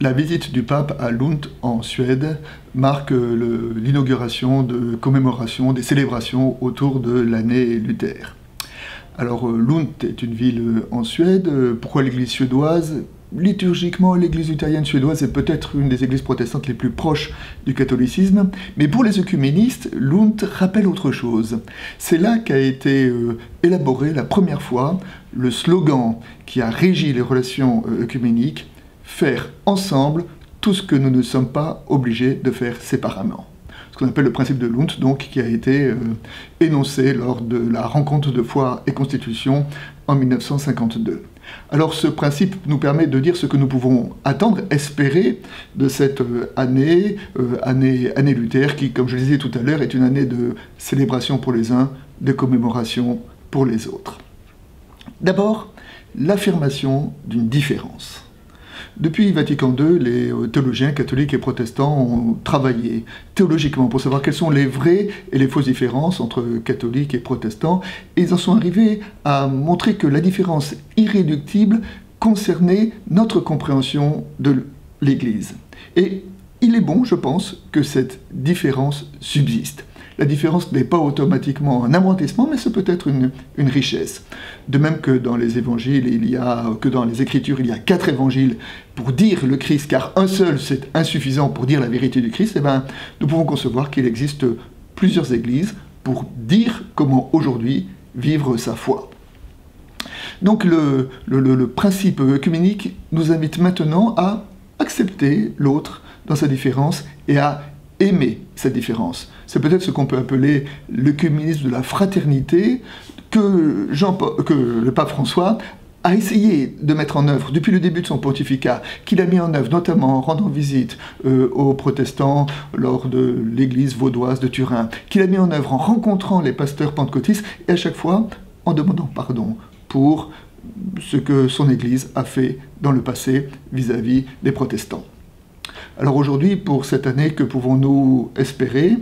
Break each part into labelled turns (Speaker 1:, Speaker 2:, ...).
Speaker 1: La visite du pape à Lund en Suède marque l'inauguration de commémorations, des célébrations autour de l'année Luther. Alors Lund est une ville en Suède. Pourquoi l'église suédoise? Liturgiquement, l'église luthérienne suédoise est peut-être une des églises protestantes les plus proches du catholicisme, mais pour les œcuménistes, Lund rappelle autre chose. C'est là qu'a été élaboré la première fois le slogan qui a régi les relations œcuméniques: faire ensemble tout ce que nous ne sommes pas obligés de faire séparément. Ce qu'on appelle le principe de Lund, donc, qui a été énoncé lors de la rencontre de foi et constitution en 1952. Alors ce principe nous permet de dire ce que nous pouvons attendre, espérer de cette année Luther, qui, comme je le disais tout à l'heure, est une année de célébration pour les uns, de commémoration pour les autres. D'abord, l'affirmation d'une différence. Depuis Vatican II, les théologiens catholiques et protestants ont travaillé théologiquement pour savoir quelles sont les vraies et les fausses différences entre catholiques et protestants, et ils en sont arrivés à montrer que la différence irréductible concernait notre compréhension de l'Église. Et il est bon, je pense, que cette différence subsiste. La différence n'est pas automatiquement un amortissement, mais c'est peut-être une richesse. De même que dans les évangiles, que dans les Écritures, il y a 4 évangiles pour dire le Christ, car un seul c'est insuffisant pour dire la vérité du Christ, eh bien, nous pouvons concevoir qu'il existe plusieurs églises pour dire comment aujourd'hui vivre sa foi. Donc le principe œcuménique nous invite maintenant à accepter l'autre dans sa différence et à aimer cette différence. C'est peut-être ce qu'on peut appeler l'œcuménisme de la fraternité que le pape François a essayé de mettre en œuvre depuis le début de son pontificat, qu'il a mis en œuvre notamment en rendant visite aux protestants lors de l'église vaudoise de Turin, qu'il a mis en œuvre en rencontrant les pasteurs pentecôtistes et à chaque fois en demandant pardon pour ce que son église a fait dans le passé vis-à-vis des protestants. Alors aujourd'hui, pour cette année, que pouvons-nous espérer?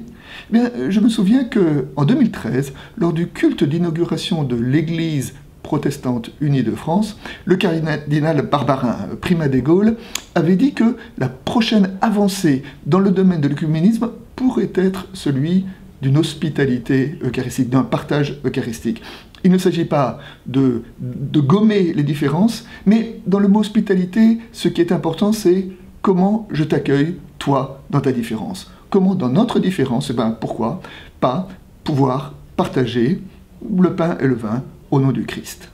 Speaker 1: Bien, je me souviens qu'en 2013, lors du culte d'inauguration de l'Église protestante unie de France, le cardinal Barbarin, primat des Gaules, avait dit que la prochaine avancée dans le domaine de l'œcuménisme pourrait être celui d'une hospitalité eucharistique, d'un partage eucharistique. Il ne s'agit pas de gommer les différences, mais dans le mot hospitalité, ce qui est important, c'est comment je t'accueille, toi, dans ta différence. Comment, dans notre différence, pourquoi pas pouvoir partager le pain et le vin au nom du Christ.